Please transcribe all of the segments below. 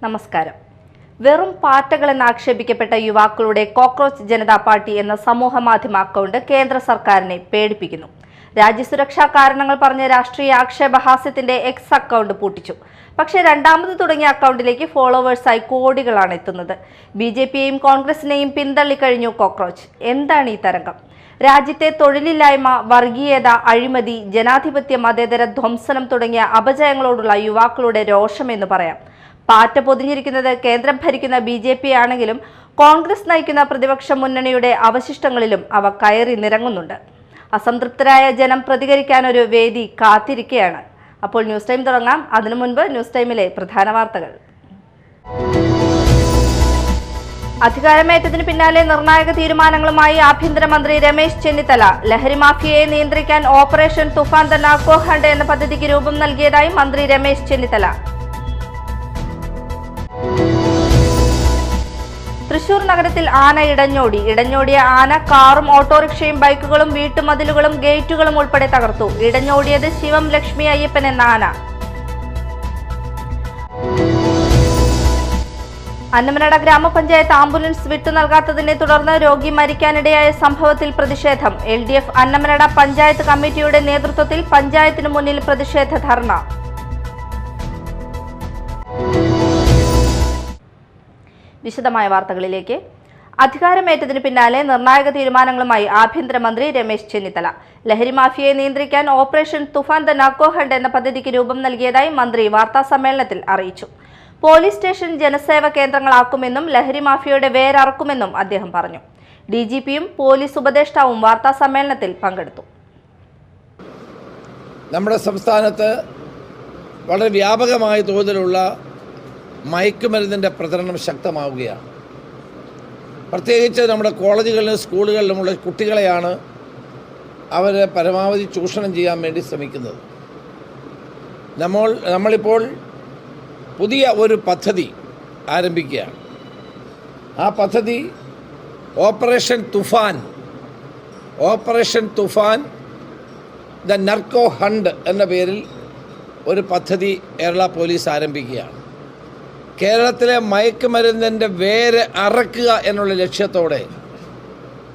നമസ്കാരം. വെറും പാറ്റകളെന്ന് ആക്ഷേപിക്കപ്പെട്ട യുവാക്കളുടെ കോക്രോച്ച് ജനതാ പാർട്ടി എന്ന സമൂഹ മാധ്യമ അക്കൗണ്ട് കേന്ദ്ര സർക്കാരിനെ പേടിപ്പിക്കുന്നു. രാജ്യസുരക്ഷാ കാരണങ്ങൾ പറഞ്ഞ് രാഷ്ട്രീയ ആക്ഷേപഹാസ്യത്തിന്റെ എക്സ് അക്കൗണ്ട് പൂട്ടിച്ചു. പക്ഷേ രണ്ടാമത് തുടങ്ങിയ അക്കൗണ്ടിലേക്ക് ഫോളോവേഴ്സായി കോടികളാണ് എത്തുന്നത്. BJPയെയും കോൺഗ്രസിനെയും പിന്തള്ളിക്കഴിഞ്ഞു കോക്രോച്ച്. എന്താണ് ഈ തരംഗം? രാജ്യത്തെ തൊഴിലില്ലായ്മ, വർഗീയത, അഴിമതി, ജനാധിപത്യ മതേതര ധ്വംസനം തുടങ്ങിയ അപജയങ്ങളോടുള്ള യുവാക്കളുടെ രോഷമെന്ന് പറയാം. പാറ്റ പൊതിഞ്ഞിരിക്കുന്നത് കേന്ദ്രം ഭരിക്കുന്ന BJP ആണെങ്കിലും കോൺഗ്രസ് നയിക്കുന്ന പ്രതിപക്ഷ മുന്നണിയുടെ അവശിഷ്ടങ്ങളിലും അവ കയറി നിരങ്ങുന്നുണ്ട്. അസംതൃപ്തരായ ജനം പ്രതികരിക്കാൻ ഒരു വേദി കാത്തിരിക്കുകയാണ്. അപ്പോൾ ന്യൂസ് ടൈം തുടങ്ങാം. അതിനു മുൻപ് ന്യൂസ് ടൈമിലെ പ്രധാന വാർത്തകൾ. അധികാരമേറ്റതിന് പിന്നാലെ നിർണായക തീരുമാനങ്ങളുമായി ആഭ്യന്തരമന്ത്രി രമേശ് ചെന്നിത്തല. ലഹരി മാഫിയയെ നിയന്ത്രിക്കാൻ operation Toofan the narco hunt എന്ന പദ്ധതിക്ക് രൂപം നൽകിയതായി മന്ത്രി രമേശ് ചെന്നിത്തല. തൃശൂർ നഗരത്തിൽ ആന ഇടഞ്ഞോടിയ ആന കാറും ഓട്ടോറിക്ഷയും ബൈക്കുകളും വീട്ടുമതിലുകളും ഗേറ്റുകളും ഉൾപ്പെടെ തകർത്തു. ഇടഞ്ഞോടിയത് ശിവം ലക്ഷ്മി അയ്യപ്പൻ എന്ന ആന. അന്നമനട ഗ്രാമപഞ്ചായത്ത് ആംബുലൻസ് വിട്ടു നൽകാത്തതിനെ തുടർന്ന് രോഗി മരിക്കാനിടയായ സംഭവത്തിൽ പ്രതിഷേധം. LDF അന്നമനട പഞ്ചായത്ത് കമ്മിറ്റിയുടെ നേതൃത്വത്തിൽ പഞ്ചായത്തിനു മുന്നിൽ പ്രതിഷേധ ധർണ. വിശദമായ വാർത്തകളിലേക്ക്. അധികാരമേറ്റതിന് പിന്നാലെ നിർണായക തീരുമാനങ്ങളുമായി ആഭ്യന്തരമന്ത്രി രമേശ് ചെന്നിത്തല. ലഹരി മാഫിയയെ നിയന്ത്രിക്കാൻ operation Toofan the narco hunt എന്ന പദ്ധതിക്ക് രൂപം നൽകിയതായി മന്ത്രി വാർത്താസമ്മേളനത്തിൽ അറിയിച്ചു. പോലീസ് സ്റ്റേഷൻ ജനസേവ കേന്ദ്രങ്ങളാക്കുമെന്നും ലഹരി മാഫിയയുടെ വേരറക്കുമെന്നും അദ്ദേഹം പറഞ്ഞു. DGPയും പോലീസ് ഉപദേഷ്ടാവും വാർത്താസമ്മേളനത്തിൽ പങ്കെടുത്തു. നമ്മുടെ സംസ്ഥാനത്ത് വളരെ വ്യാപകമായ തോതിലുള്ള മയക്കുമരുന്നിൻ്റെ പ്രചരണം ശക്തമാവുകയാണ്. പ്രത്യേകിച്ച് നമ്മുടെ കോളേജുകളിലും സ്കൂളുകളിലുമുള്ള കുട്ടികളെയാണ് അവർ പരമാവധി ചൂഷണം ചെയ്യാൻ വേണ്ടി ശ്രമിക്കുന്നത്. നമ്മളിപ്പോൾ പുതിയ ഒരു പദ്ധതി ആരംഭിക്കുകയാണ്. ആ പദ്ധതി operation Toofan the narco hunt എന്ന പേരിൽ ഒരു പദ്ധതി കേരള പോലീസ് ആരംഭിക്കുകയാണ്. കേരളത്തിലെ മയക്കുമരുന്നിൻ്റെ വേര് അറക്കുക എന്നുള്ള ലക്ഷ്യത്തോടെ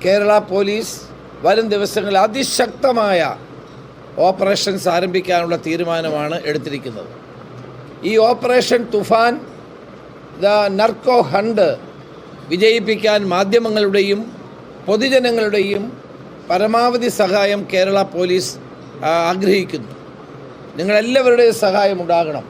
കേരള പോലീസ് വരും ദിവസങ്ങളിൽ അതിശക്തമായ ഓപ്പറേഷൻസ് ആരംഭിക്കാനുള്ള തീരുമാനമാണ് എടുത്തിരിക്കുന്നത്. ഈ operation Toofan the narco hunt വിജയിപ്പിക്കാൻ മാധ്യമങ്ങളുടെയും പൊതുജനങ്ങളുടെയും പരമാവധി സഹായം കേരള പോലീസ് ആഗ്രഹിക്കുന്നു. നിങ്ങളെല്ലാവരുടെയും സഹായം ഉണ്ടാകണം.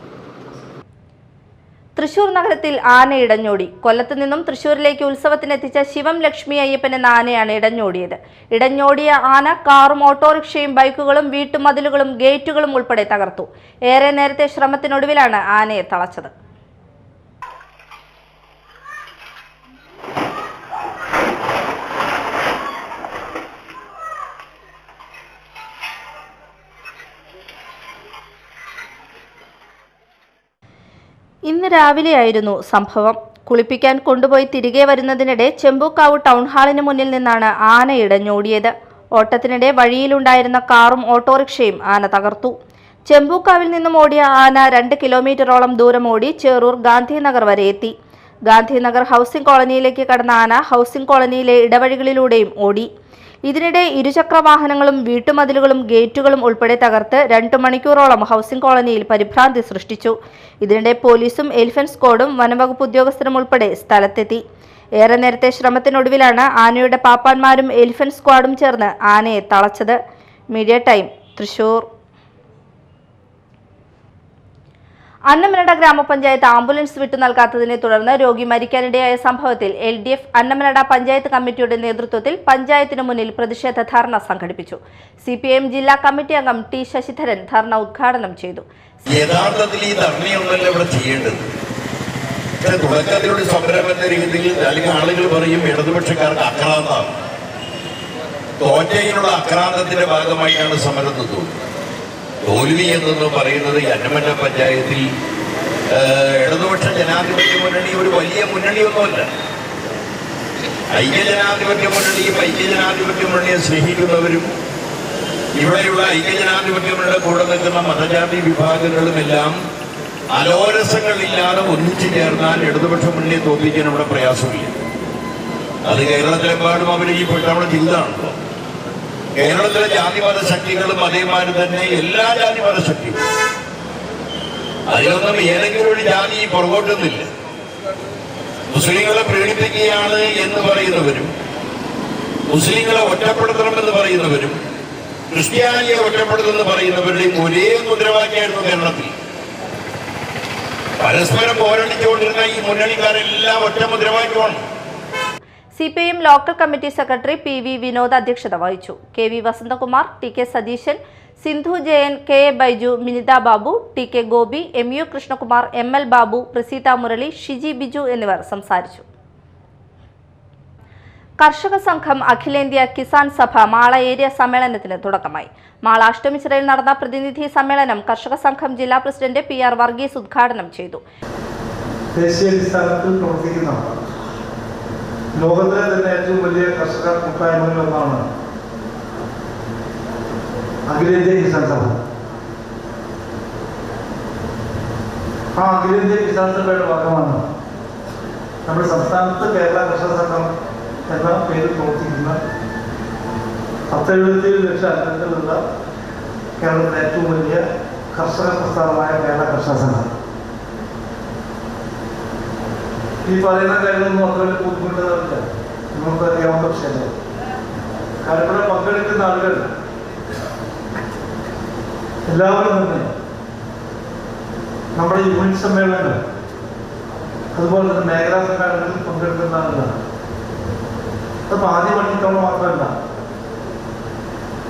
തൃശൂർ നഗരത്തിൽ ആന ഇടഞ്ഞോടി. കൊല്ലത്ത് നിന്നും തൃശൂരിലേക്ക് ഉത്സവത്തിനെത്തിച്ച ശിവം ലക്ഷ്മി അയ്യപ്പൻ എന്ന ആനയാണ് ഇടഞ്ഞോടിയത്. ഇടഞ്ഞോടിയ ആന കാറും ഓട്ടോറിക്ഷയും ബൈക്കുകളും വീട്ടുമതിലുകളും ഗേറ്റുകളും ഉൾപ്പെടെ തകർത്തു. ഏറെ നേരത്തെ ശ്രമത്തിനൊടുവിലാണ് ആനയെ തളച്ചത്. ഇന്ന് രാവിലെയായിരുന്നു സംഭവം. കുളിപ്പിക്കാൻ കൊണ്ടുപോയി തിരികെ വരുന്നതിനിടെ ചെമ്പൂക്കാവ് ടൗൺ ഹാളിന് മുന്നിൽ നിന്നാണ് ആന ഇടഞ്ഞോടിയത്. ഓട്ടത്തിനിടെ വഴിയിലുണ്ടായിരുന്ന കാറും ഓട്ടോറിക്ഷയും ആന തകർത്തു. ചെമ്പൂക്കാവിൽ നിന്നും ഓടിയ ആന 2 കിലോമീറ്ററോളം ദൂരം ഓടി ചേറൂർ ഗാന്ധിനഗർ വരെ എത്തി. ഗാന്ധിനഗർ ഹൗസിംഗ് കോളനിയിലേക്ക് കടന്ന ആന ഹൗസിംഗ് കോളനിയിലെ ഇടവഴികളിലൂടെയും ഓടി. ഇതിനിടെ ഇരുചക്ര വാഹനങ്ങളും വീട്ടുമതിലുകളും ഗേറ്റുകളും ഉൾപ്പെടെ തകർത്ത് 2 മണിക്കൂറോളം ഹൗസിംഗ് കോളനിയിൽ പരിഭ്രാന്തി സൃഷ്ടിച്ചു. ഇതിനിടെ പോലീസും എലിഫന്റ് സ്ക്വാഡും വനംവകുപ്പ് ഉദ്യോഗസ്ഥരും ഉൾപ്പെടെ സ്ഥലത്തെത്തി. ഏറെ നേരത്തെ ശ്രമത്തിനൊടുവിലാണ് ആനയുടെ പാപ്പാന്മാരും എലിഫന്റ് സ്ക്വാഡും ചേർന്ന് ആനയെ തളച്ചത്. Media time, Thrissur. അന്നമനട ഗ്രാമപഞ്ചായത്ത് ആംബുലൻസ് വിട്ടു നൽകാത്തതിനെ തുടർന്ന് രോഗി മരിക്കാനിടയായ സംഭവത്തിൽ LDF അന്നമനട പഞ്ചായത്ത് കമ്മിറ്റിയുടെ നേതൃത്വത്തിൽ പഞ്ചായത്തിനു മുന്നിൽ പ്രതിഷേധ ധർണ സംഘടിപ്പിച്ചു. CPIM ജില്ലാ കമ്മിറ്റി അംഗം T ശശിധരൻ ധർണ ഉദ്ഘാടനം ചെയ്തു. യഥാർത്ഥത്തിൽ ഈ ധർണയൊന്നല്ല ഇവിടെ ചെയ്യേണ്ടത്. തുടക്കത്തിലൂടെ സംരംഭ രീതിയിൽ അല്ലെങ്കിൽ ആളുകൾ പറയും ഇടതുപക്ഷക്കാർക്ക് അക്രാന്താണ്. തോറ്റയിലുള്ള അക്രാന്തത്തിന്റെ ഭാഗമായിട്ടാണ് സമരം തോന്നുന്നത്. തോൽവി എന്നൊന്നും പറയുന്നത് അന്നമനട പഞ്ചായത്തിൽ ഇടതുപക്ഷ ജനാധിപത്യ മുന്നണി ഒരു വലിയ മുന്നണിയൊന്നുമല്ല. ഐക്യജനാധിപത്യ മുന്നണിയെ സ്നേഹിക്കുന്നവരും ഇവിടെയുള്ള ഐക്യജനാധിപത്യ മുന്നണിയുടെ കൂടെ നിൽക്കുന്ന മതജാതി വിഭാഗങ്ങളുമെല്ലാം അലോരസങ്ങളില്ലാതെ ഒന്നിച്ചു ചേർന്നാൽ ഇടതുപക്ഷ മുന്നണിയെ തോൽപ്പിക്കാൻ ഇവിടെ പ്രയാസമില്ല. അത് കേരളത്തിലെമ്പാടും അവർ ഈ പെട്ടവണ ചിന്താണല്ലോ. കേരളത്തിലെ ജാതിമത ശക്തികളും അതേമാതിരി തന്നെ എല്ലാ ജാതിമത ശക്തികളും, അതിലൊന്നും ഏതെങ്കിലും ഒരു ജാതി പുറകോട്ടുന്നില്ല. മുസ്ലിങ്ങളെ പ്രീണിപ്പിക്കുകയാണ് എന്ന് പറയുന്നവരും, മുസ്ലിങ്ങളെ ഒറ്റപ്പെടുത്തണമെന്ന് പറയുന്നവരും, ക്രിസ്ത്യാനിയെ ഒറ്റപ്പെടുത്തുമെന്ന് പറയുന്നവരുടെയും ഒരേ മുദ്രാവാക്യമായിരുന്നു കേരളത്തിൽ. പരസ്പരം പോരടിച്ചുകൊണ്ടിരുന്ന ഈ മുന്നണിക്കാരെല്ലാം ഒറ്റ മുദ്രാവാക്യമാണ്. CPIM local committee secretary PV Vinod അധ്യക്ഷത വഹിച്ചു. KV Vasanthakumar, TK Satheesan, Sindhu Jayan, KA Baiju, Minitha Babu, TK Gopi, MU Krishnakumar, ML Babu, Praseetha Murali, Shiji Biju എന്നിവർ സംസാരിച്ചു. കർഷക സംഘം അഖിലേന്ത്യാ കിസാൻ സഭ മാള ഏരിയ സമ്മേളനത്തിന് തുടക്കമായി. മാള അഷ്ടമിച്ചിറയിൽ നടന്ന പ്രതിനിധി സമ്മേളനം കർഷക സംഘം ജില്ലാ പ്രസിഡന്റ് PR വർഗീസ് ഉദ്ഘാടനം ചെയ്തു. ലോകത്തിലെ തന്നെ ഏറ്റവും വലിയ കർഷക കൂട്ടായ്മകളിലൊന്നാണ് അഖിലേന്ത്യാ കിസാൻ സഭ. ആ അഖിലേന്ത്യാ കിസാൻ സഭയുടെ ഭാഗമാണ് നമ്മുടെ സംസ്ഥാനത്ത് കേരള കർഷക സംഘം എന്ന പേരിൽ പ്രവർത്തിക്കുന്ന 77 ലക്ഷം അംഗങ്ങളുള്ള കേരളത്തിലെ ഏറ്റവും വലിയ കർഷക പ്രസ്ഥാനമായ കേരള കർഷക സംഘം. ഈ പറയുന്ന കാര്യങ്ങളൊന്നും അത്ര വലിയ ബുദ്ധിമുട്ടുകളില്ല, നിങ്ങൾക്ക് അറിയാവുന്ന വിഷയങ്ങൾ. കാരണം ഇവിടെ പങ്കെടുക്കുന്ന ആളുകൾ എല്ലാവരും തന്നെ നമ്മുടെ യൂണിറ്റ് സമ്മേളനങ്ങൾ അതുപോലെ തന്നെ മേഖലാ സമ്മേളനങ്ങളിൽ പങ്കെടുക്കുന്ന ആളുകളാണ്. അതിപ്പോൾ ആദ്യം പഠിക്കുന്നവർ മാത്രമല്ല,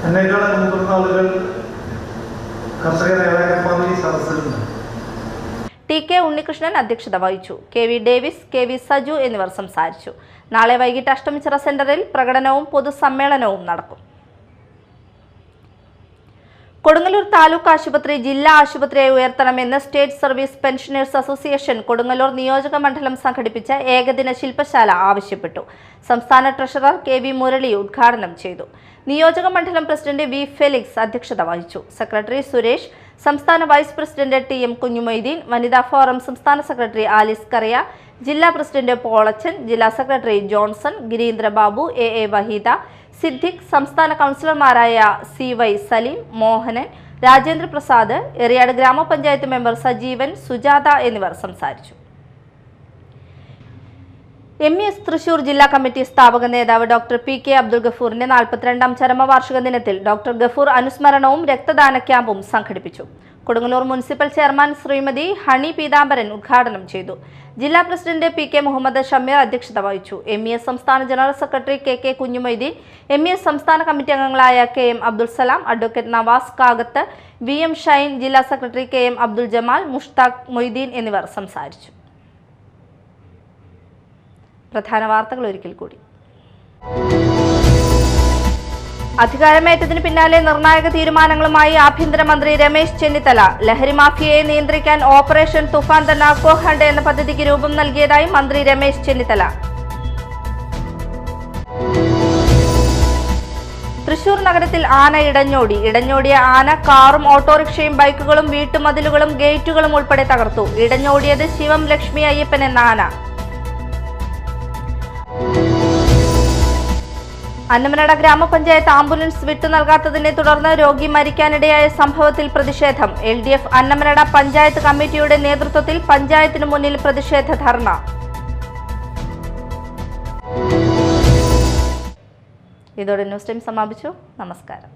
എന്നേക്കാളും മുതിർന്ന ആളുകൾ കർഷക നേതാക്കന്മാർ ഈ സദസ്സിലുണ്ട്. TK ഉണ്ണികൃഷ്ണൻ അധ്യക്ഷത വഹിച്ചു. KV ഡേവിസ്, KV സജു എന്നിവർ സംസാരിച്ചു. നാളെ വൈകിട്ട് അഷ്ടമിച്ചിറ സെന്ററിൽ പ്രകടനവും പൊതുസമ്മേളനവും നടക്കും. കൊടുങ്ങല്ലൂർ താലൂക്ക് ആശുപത്രി ജില്ലാ ആശുപത്രിയായി ഉയർത്തണമെന്ന് state service pensioners association Kodungallur നിയോജക മണ്ഡലം സംഘടിപ്പിച്ച ഏകദിന ശില്പശാല ആവശ്യപ്പെട്ടു. സംസ്ഥാന ട്രഷറർ KV മുരളി ഉദ്ഘാടനം ചെയ്തു. നിയോജക മണ്ഡലം പ്രസിഡന്റ് V ഫെലിക്സ് അധ്യക്ഷത വഹിച്ചു. സെക്രട്ടറി സുരേഷ്, സംസ്ഥാന വൈസ് പ്രസിഡന്റ് TM കുഞ്ഞുമൊയ്തീൻ, വനിതാ ഫോറം സംസ്ഥാന സെക്രട്ടറി ആലിസ് കറിയ, ജില്ലാ പ്രസിഡന്റ് പോളച്ചൻ, ജില്ലാ secretary Johnson, Girindra Babu, AA Waheeda, Siddique, സംസ്ഥാന കൗൺസിലർമാരായ CY സലീം, മോഹനൻ, രാജേന്ദ്ര പ്രസാദ്, എറിയാട് ഗ്രാമപഞ്ചായത്ത് മെമ്പർ സജീവൻ, സുജാത എന്നിവർ സംസാരിച്ചു. MES തൃശൂർ ജില്ലാ കമ്മിറ്റി സ്ഥാപക നേതാവ് ഡോക്ടർ PK അബ്ദുൽ ഗഫൂറിന്റെ 42ാം ചരമവാർഷിക ദിനത്തിൽ ഡോക്ടർ ഗഫൂർ അനുസ്മരണവും രക്തദാന ക്യാമ്പും സംഘടിപ്പിച്ചു. Kodungallur municipal chairman Shrimati honey Peethambaran ഉദ്ഘാടനം ചെയ്തു. ജില്ലാ പ്രസിഡന്റ് PK മുഹമ്മദ് ഷമീർ അധ്യക്ഷത വഹിച്ചു. MES സംസ്ഥാന general secretary KK Kunjumoideen, MES സംസ്ഥാന കമ്മിറ്റി അംഗങ്ങളായ KM Abdul Salam, advocate Nawaz കാകത്ത്, VM Shine, ജില്ലാ secretary KM Abdul Jamal, Mushtaq Moideen എന്നിവർ സംസാരിച്ചു. പ്രധാന വാർത്തകൾ ഒരിക്കൽ കൂടി. അധികാരമേറ്റതിന് പിന്നാലെ നിർണായക തീരുമാനങ്ങളുമായി ആഭ്യന്തരമന്ത്രി രമേശ് ചെന്നിത്തല. ലഹരി മാഫിയയെ നിയന്ത്രിക്കാൻ operation Toofan the narco hunt എന്ന പദ്ധതിക്ക് രൂപം നൽകിയതായി മന്ത്രി രമേശ് ചെന്നിത്തല. തൃശൂർ നഗരത്തിൽ ആന ഇടഞ്ഞോടിയ ആന കാറും ഓട്ടോറിക്ഷയും ബൈക്കുകളും വീട്ടുമതിലുകളും ഗേറ്റുകളും ഉൾപ്പെടെ തകർത്തു. ഇടഞ്ഞോടിയത് ശിവം ലക്ഷ്മി അയ്യപ്പൻ എന്ന ആന. അന്നമനട ഗ്രാമപഞ്ചായത്ത് ആംബുലൻസ് വിട്ടു നൽകാത്തതിനെ തുടർന്ന് രോഗി മരിക്കാനിടയായ സംഭവത്തിൽ പ്രതിഷേധം. LDF അന്നമനട പഞ്ചായത്ത് കമ്മിറ്റിയുടെ നേതൃത്വത്തിൽ പഞ്ചായത്തിനു മുന്നിൽ പ്രതിഷേധ ധർണ. ഇതോടെ ന്യൂസ് ടൈം സമാപിച്ചു. നമസ്കാരം.